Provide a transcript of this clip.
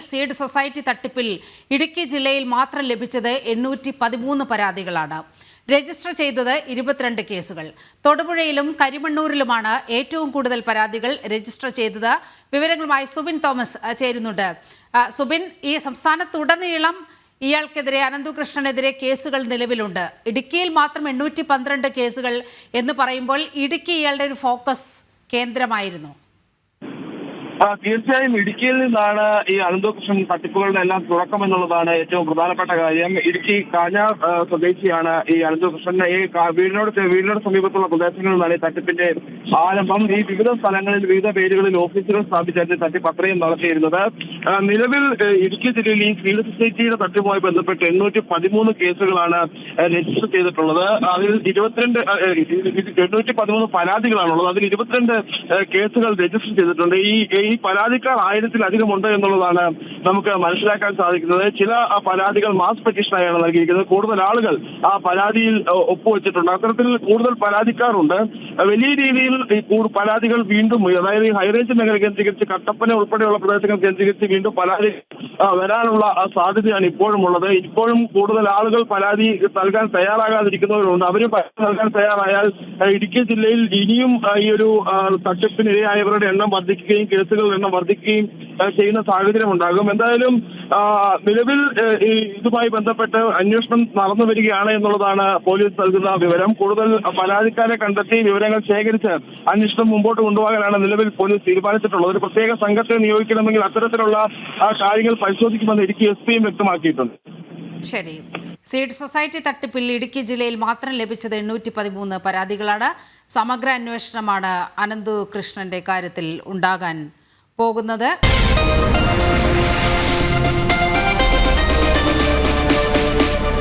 Seed society തട്ടിപ്പിൽ ഇടുക്കി ജില്ലയിൽ മാത്രം ലഭിച്ചത് 813 പരാതികളാണ്. രജിസ്റ്റർ ചെയ്തത് 22 കേസുകൾ. തൊടുപുഴയിലും കരിമണ്ണൂരിലുമാണ് ഏറ്റവും കൂടുതൽ പരാതികൾ രജിസ്റ്റർ ചെയ്തത്. വിവരങ്ങളുമായി സുബിൻ തോമസ് ചേരുന്നുണ്ട്. സുബിൻ, ഈ സംസ്ഥാനത്തുടനീളം ഇയാൾക്കെതിരെ അനന്തകൃഷ്ണനെതിരെ കേസുകൾ നിലവിലുണ്ട്. ഇടുക്കിയിൽ മാത്രം 812 കേസുകൾ എന്ന് പറയുമ്പോൾ ഇടുക്കി ഇയാളുടെ ഒരു ഫോക്കസ് കേന്ദ്രമായിരുന്നു. തീർച്ചയായും ഇടുക്കിയിൽ നിന്നാണ് ഈ അനന്തകൃഷ്ണൻ തട്ടിപ്പുകളുടെ എല്ലാം തുടക്കം എന്നുള്ളതാണ് ഏറ്റവും പ്രധാനപ്പെട്ട കാര്യം. ഇടുക്കി കാഞ്ഞാർ സ്വദേശിയാണ് ഈ അനന്തകൃഷ്ണൻ. ഈ വീടിനോട് സമീപത്തുള്ള പ്രദേശങ്ങളിൽ നിന്നാണ് ഈ തട്ടിപ്പിന്റെ ആരംഭം. ഈ വിവിധ സ്ഥലങ്ങളിൽ വിവിധ പേരുകളിൽ ഓഫീസുകൾ സ്ഥാപിച്ചാണ് തട്ടിപ്പ് അത്രയും നടത്തിയിരുന്നത്. നിലവിൽ ഇടുക്കി ജില്ലയിൽ ഈ സീഡ് സൊസൈറ്റിയുടെ തട്ടിപ്പുമായി ബന്ധപ്പെട്ട് 813 കേസുകളാണ് രജിസ്റ്റർ ചെയ്തിട്ടുള്ളത്. അതിൽ 813 പരാതികളാണുള്ളത്. അതിൽ 22 കേസുകൾ രജിസ്റ്റർ ചെയ്തിട്ടുണ്ട്. ഈ പരാതിക്കാർ 1000-ലധികം ഉണ്ട് എന്നുള്ളതാണ് നമുക്ക് മനസ്സിലാക്കാൻ സാധിക്കുന്നത്. ചില പരാതികൾ മാസ് പെറ്റീഷനായാണ് നൽകിയിരിക്കുന്നത്. കൂടുതൽ ആളുകൾ ആ പരാതിയിൽ ഒപ്പുവെച്ചിട്ടുണ്ട്. അത്തരത്തിൽ കൂടുതൽ പരാതിക്കാരുണ്ട്. വലിയ രീതിയിൽ ഈ പരാതികൾ വീണ്ടും, അതായത് ഈ ഹൈറേഞ്ച് മേഖല കേന്ദ്രീകരിച്ച് കട്ടപ്പന ഉൾപ്പെടെയുള്ള പ്രദേശങ്ങൾ കേന്ദ്രീകരിച്ച് വീണ്ടും പരാതി വരാനുള്ള സാധ്യതയാണ് ഇപ്പോഴും ഉള്ളത്. ഇപ്പോഴും കൂടുതൽ ആളുകൾ പരാതി നൽകാൻ തയ്യാറാകാതിരിക്കുന്നവരുണ്ട്. അവരും നൽകാൻ തയ്യാറായാൽ ഇടുക്കി ജില്ലയിൽ ഇനിയും ഈ ഒരു തട്ടിപ്പിനിരയായവരുടെ എണ്ണം വർദ്ധിക്കുകയും കേസുകളുടെ എണ്ണം വർദ്ധിക്കുകയും ചെയ്യുന്ന സാഹചര്യം ഉണ്ടാകും. എന്തായാലും നിലവിൽ ഇതുമായി ബന്ധപ്പെട്ട് അന്വേഷണം നടന്നു വരികയാണ് എന്നുള്ളതാണ് പോലീസ് നൽകുന്ന വിവരം. കൂടുതൽ പരാതിക്കാരെ കണ്ടെത്തി വിവരങ്ങൾ ശേഖരിച്ച് അന്വേഷണം മുമ്പോട്ട് കൊണ്ടുപോകാനാണ് നിലവിൽ പോലീസ് തീരുമാനിച്ചിട്ടുള്ളത്. ഒരു പ്രത്യേക സംഘത്തെ നിയോഗിക്കണമെങ്കിൽ അത്തരത്തിലുള്ള കാര്യങ്ങൾ പരിശോധിക്കുമെന്ന് ഇടുക്കി എസ്.പിയും വ്യക്തമാക്കിയിട്ടുണ്ട്. ശരി. സീഡ് സൊസൈറ്റി തട്ടിപ്പിൽ ഇടുക്കി ജില്ലയിൽ മാത്രം ലഭിച്ചത് 813 പരാതികളാണ്. സമഗ്ര അന്വേഷണമാണ് അനന്തകൃഷ്ണന്റെ കാര്യത്തിൽ ഉണ്ടാകാൻ പോകുന്നത്.